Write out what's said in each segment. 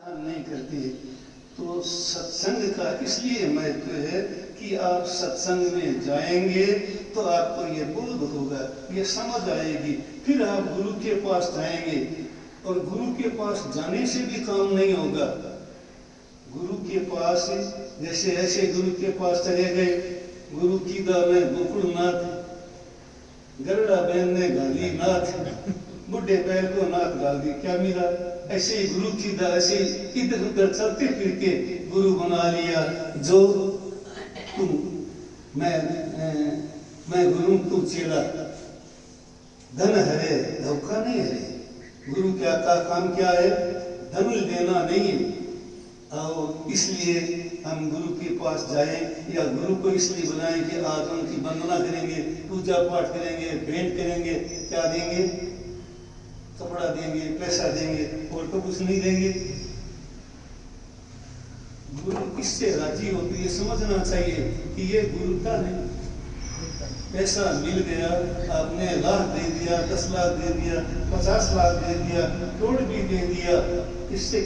नहीं करती। तो सत्संग का इसलिए महत्व है कि आप सत्संग में जाएंगे तो आपको ये बोध होगा, ये समझ आएगी, फिर आप गुरु के पास जाएंगे। और गुरु के पास जाने से भी काम नहीं होगा। गुरु के पास जैसे ऐसे गुरु के पास चले गए, गुरु की दा में गोकुलनाथ, गरुड़ा बहन ने गाली नाथ, बुढ़े बैल को नाथ गाल दी, क्या मिला? ऐसे ही गुरु की दा ऐसे इधर उधर चलते फिरते गुरु बना लिया। जो तुम मैं गुरु तू चेला, धन हरे धोखा नहीं हरे। गुरु क्या का काम क्या है? धन देना नहीं है। और इसलिए हम गुरु के पास जाएं या गुरु को इसलिए बुलाएं कि आज उनकी वंदना करेंगे, पूजा पाठ करेंगे, भेंट करेंगे। क्या देंगे? कपड़ा देंगे, पैसा देंगे, और तो कुछ नहीं देंगे। गुरु किससे राजी होती है समझना चाहिए कि ये गुरु का नहीं। पैसा मिल गया, आपने लाख दे दिया, 10 लाख दे दिया, 50 लाख दे दिया, करोड़ भी दे दिया, इससे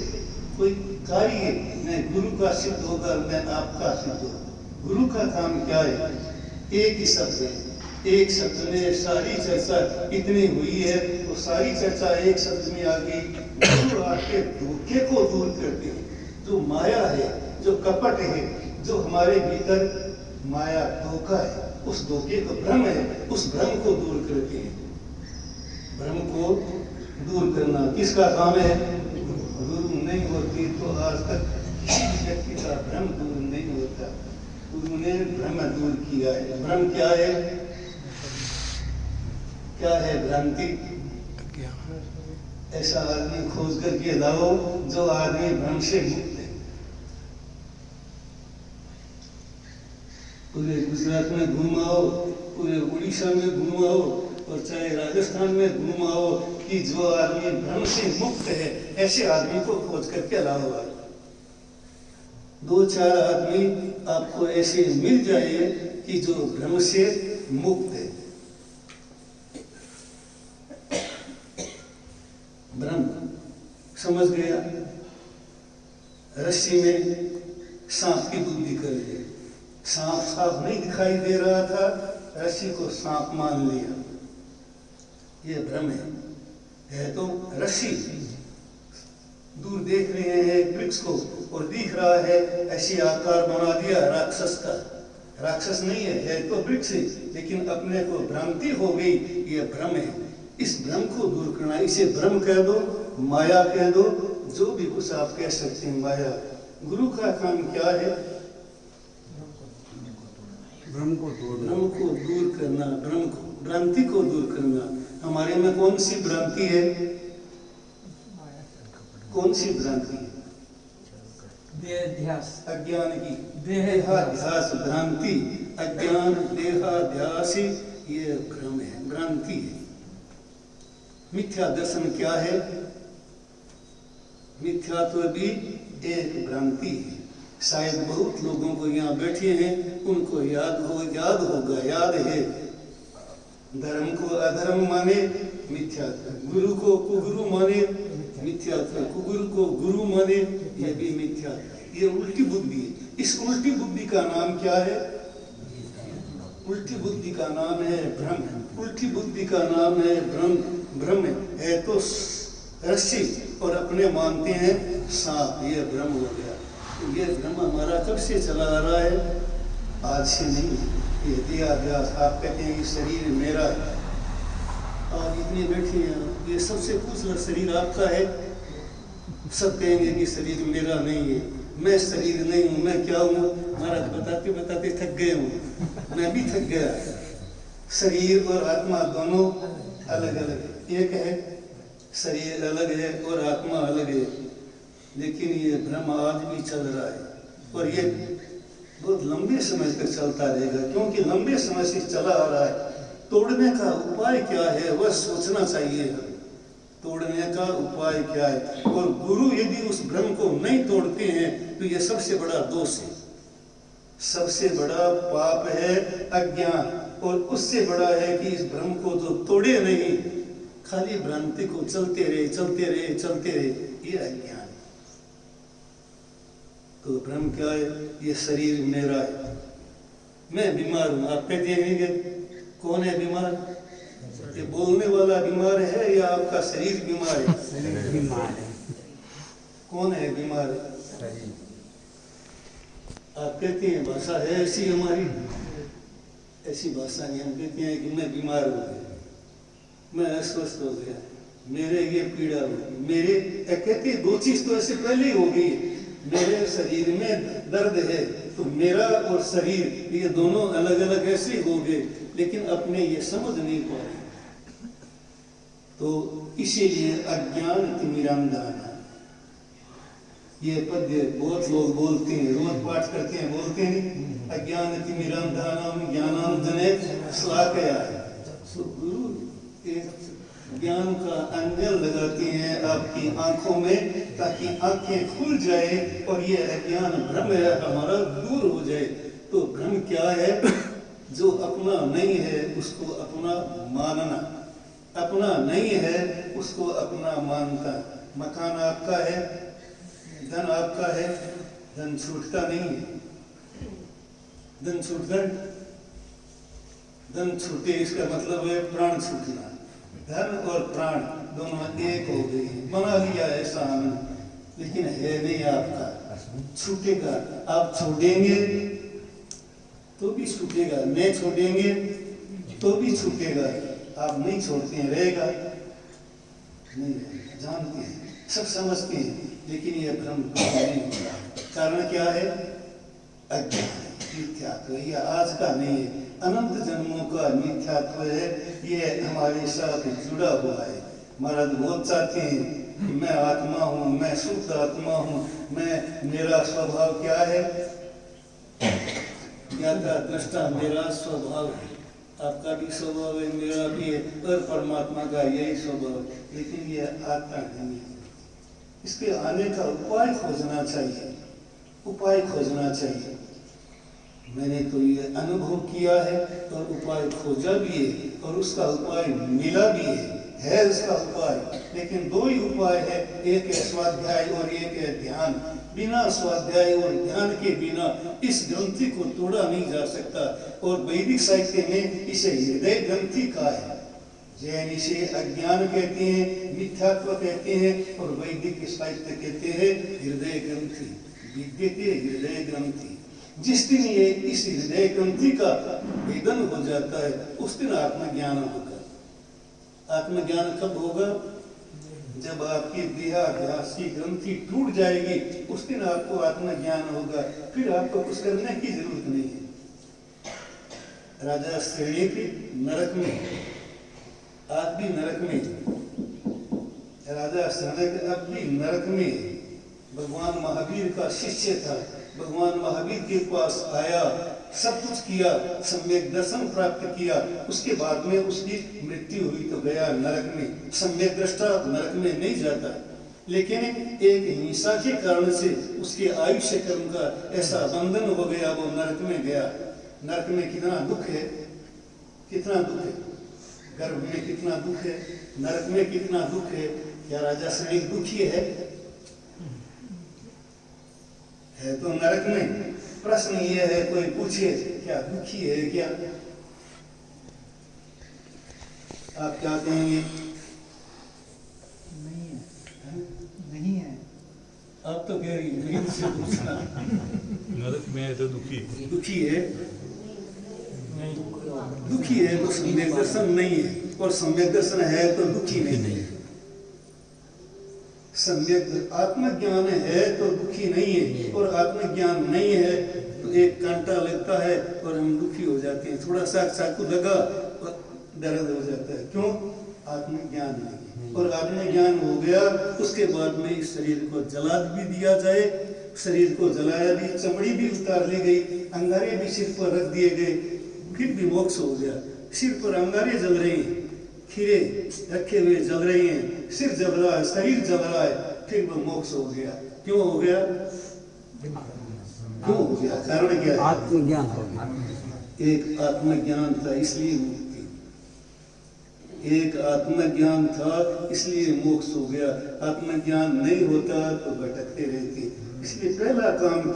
कोई कार्य न गुरु का सिद्ध होगा न आपका सिद्ध होगा। गुरु का काम क्या है? एक ही शब्द है, एक शब्द में सारी चर्चा इतनी हुई है, तो सारी चर्चा एक शब्द में आ गई। गुरु आपके धोखे को दूर करते हैं। जो माया है, जो कपट है, जो हमारे भीतर माया धोखा है, उस धोखे को भ्रम है, उस भ्रम को दूर करते हैं। भ्रम को दूर करना किसका काम है? गुरु नहीं होती तो आज तक किसी व्यक्ति का भ्रम दूर नहीं होता। गुरु ने भ्रम दूर किया है। भ्रम क्या है? क्या है भ्रांति? ऐसा आदमी खोज करके लाओ जो आदमी भ्रम से मुक्त है। पूरे गुजरात में घुमाओ, पूरे उड़ीसा में घुमाओ, और चाहे राजस्थान में घुमाओ कि जो आदमी भ्रम से मुक्त है, ऐसे आदमी को खोज करके लाओ। 2-4 आदमी आपको ऐसे मिल जाए कि जो भ्रम से मुक्त है। भ्रम समझ गया, रस्सी में सांप की बुद्धि कर दी। सांप साफ नहीं दिखाई दे रहा था, रस्सी को सांप मान लिया। ये भ्रम है तो रस्सी। दूर देख रहे हैं वृक्ष को और दिख रहा है, ऐसी आकार बना दिया राक्षस का। राक्षस नहीं है तो वृक्ष है, लेकिन अपने को भ्रांति हो गई, ये भ्रम है। इस भ्रम को दूर करना, इसे भ्रम कह दो, माया कह दो, जो भी कुछ आप कह सकते हैं माया। गुरु का काम क्या है? भ्रम को दूर करना, भ्रांति को दूर करना। हमारे में कौन सी भ्रांति है? कौन सी भ्रांति है? देहाध्यास, अज्ञान की देहाध्यास भ्रांति। अज्ञान देहाध्यास ये भ्रम है, भ्रांति है। मिथ्या दर्शन क्या है? मिथ्या तो भी एक भ्रांति है। शायद बहुत लोगों को यहाँ बैठे हैं उनको याद होगा, याद है। धर्म को अधर्म माने मिथ्या, गुरु को कुगुरु माने मिथ्या, कुगुरु को गुरु माने ये भी मिथ्या। ये उल्टी बुद्धि है। इस उल्टी बुद्धि का नाम क्या है? उल्टी बुद्धि का नाम है भ्रम। उल्टी बुद्धि का नाम है भ्रम। भ्रम है तो रस्सी और अपने मानते हैं सांप, ये भ्रम हो गया। तो ये भ्रम हमारा कब से चला आ रहा है? आज से नहीं। ये देहाध्यास, आप कहते हैं ये शरीर मेरा है, और इतने बैठे हैं, ये सबसे पूछ लो शरीर आपका है? सब कहेंगे कि शरीर मेरा नहीं है, मैं शरीर नहीं हूँ, मैं क्या हूँ? महाराज बताते बताते थक गए हूँ, मैं भी थक गया। शरीर और आत्मा दोनों अलग अलग है। एक है शरीर अलग है और आत्मा अलग है, लेकिन ये भ्रम आज भी चल रहा है, और ये बहुत लंबे समय तक चलता रहेगा, क्योंकि लंबे समय से चला आ रहा है। तोड़ने का उपाय क्या है वह सोचना चाहिए। तोड़ने का उपाय क्या है? और गुरु यदि उस भ्रम को नहीं तोड़ते हैं तो यह सबसे बड़ा दोष है, सबसे बड़ा पाप है अज्ञान। और उससे बड़ा है कि इस भ्रम को तो तोड़े नहीं, खाली भ्रांति को चलते रहे, ये अज्ञान। तो भ्रम क्या है? ये शरीर मेरा है, मैं बीमार हूँ। आप कहते हैं कि कौन है बीमार? ये बोलने वाला बीमार है या आपका शरीर बीमार है? शरीर बीमार है। कौन है बीमार? आप कहते हैं भाषा है ऐसी हमारी, ऐसी भाषा नहीं। हम कहते हैं कि मैं बीमार हो गया, मैं अस्वस्थ हो गया, मेरे ये पीड़ा हुई, मेरे कहते दो चीज तो ऐसे पहले ही हो गई। मेरे शरीर में दर्द है, तो मेरा और शरीर ये दोनों अलग अलग ऐसे हो गए, लेकिन अपने ये समझ नहीं पाए। तो इसीलिए अज्ञान तिमिरांधाना, ये पद्य बहुत लोग बोलते हैं, रोज पाठ करते हैं, बोलते हैं अज्ञान तिमिरांधानाम ज्ञानांजने श्लाघया। तो गुरु एक ज्ञान का अंजन लगाते हैं आपकी आंखों में, ताकि आंखें खुल जाए और ये अज्ञान भ्रम है हमारा दूर हो जाए। तो भ्रम क्या है? जो अपना नहीं है उसको अपना मानना, अपना नहीं है उसको अपना मानता। मकान आपका है, धन आपका है, धन छूटता नहीं है। धन छूटता, धन छूटे इसका मतलब है प्राण छूटना। धन और प्राण दोनों एक हो गए, बना लिया ऐसा आनंद, लेकिन है नहीं आपका, छूटेगा। आप छोड़ेंगे तो भी छूटेगा, नहीं छोड़ेंगे तो भी छूटेगा। आप नहीं छोड़ते हैं, रहेगा नहीं रहेगा। जानते हैं, सब समझते हैं, लेकिन यह भ्रम नहीं होता। कारण क्या है? अज्ञान, मिथ्यात्व। यह आज का नहीं है, अनंत जन्मों का मिथ्यात्व है। ये हमारे साथ जुड़ा हुआ है। महाराज बहुत चाहते हैं कि मैं आत्मा हूँ, मैं शुद्ध आत्मा हूँ, मेरा स्वभाव क्या है? ज्ञाता दृष्टा मेरा स्वभाव है, आपका भी स्वभाव है, मेरा भी है, और परमात्मा का यही स्वभाव है। लेकिन ये आता नहीं है। इसके आने का उपाय खोजना चाहिए, उपाय खोजना चाहिए। मैंने तो ये अनुभव किया है और उपाय खोजा भी है, और उसका उपाय मिला भी है उसका उपाय। लेकिन दो ही उपाय है, एक है स्वाध्याय और एक है ध्यान। बिना स्वाध्याय और ध्यान के बिना इस ग्रंथि को तोड़ा नहीं जा सकता। और वैदिक साहित्य में इसे हृदय ग्रंथि कहा है। जैन इसे अज्ञान कहते हैं, मिथ्यात्व कहते हैं, और वैदिक साहित्य कहते हैं हृदय ग्रंथि। विद्यते हृदय ग्रंथि। जिस दिन ये इस हृदय ग्रंथि का भेदन हो जाता है, उस दिन आत्मज्ञान होगा। आत्मज्ञान कब होगा? जब आपकी देहाध्यास की ग्रंथि टूट जाएगी, उस दिन आपको आत्मज्ञान होगा। फिर आपको कुछ करने की जरूरत नहीं है। राजा श्रेणी नरक में, आज भी नरक में, राजा श्रेणी अब भी नरक में। भगवान महावीर का शिष्य था, भगवान महावीर के पास आया, सब कुछ किया, सम्यक दर्शन प्राप्त किया। उसके बाद में उसकी मृत्यु हुई तो गया नरक में। सम्यक दृष्टा नरक में नहीं जाता, लेकिन एक हिंसा के कारण से उसके आयुष्य कर्म का ऐसा बंधन हो गया, वो नरक में गया। नरक में कितना दुख है, कितना दुख है। गर्भ में कितना दुख है, नरक में कितना दुख है। क्या राजा श्रेणी दुखी है तो नरक में? प्रश्न ये है, कोई पूछे क्या दुखी है क्या? आप क्या कहेंगे? नहीं है, नहीं है। आप तो कह रही है, से पूछना। नरक में है तो दुखी दुखी है, दुखी है तो सम्यक दर्शन नहीं है, और सम्यक दर्शन है तो दुखी नहीं है। सम्यक आत्मज्ञान है तो दुखी नहीं है, और आत्मज्ञान नहीं है तो एक कांटा लगता है और हम दुखी हो जाते हैं। थोड़ा सा चाकू लगा और दर्द हो जाता है। क्यों? आत्मज्ञान नहीं। और आत्मज्ञान हो गया, उसके बाद में इस शरीर को जला भी दिया जाए, शरीर को जलाया भी, चमड़ी भी उतार ली गई, अंगारे भी सिर पर रख दिए गए, फिर भी मोक्ष हो गया। सिर पर अंगारे जल रहे हैं, खीरे रखे हुए जल रही हैं, सिर जल रहा है, शरीर जल रहा है, फिर वो मोक्ष हो गया। क्यों हो गया? क्यों हो गया? कारण क्या है? आत्मज्ञान हो गया। एक आत्मज्ञान था इसलिए मुक्ति, एक आत्मज्ञान था इसलिए मोक्ष हो गया। आत्मज्ञान नहीं होता तो भटकते रहते। इसलिए पहला काम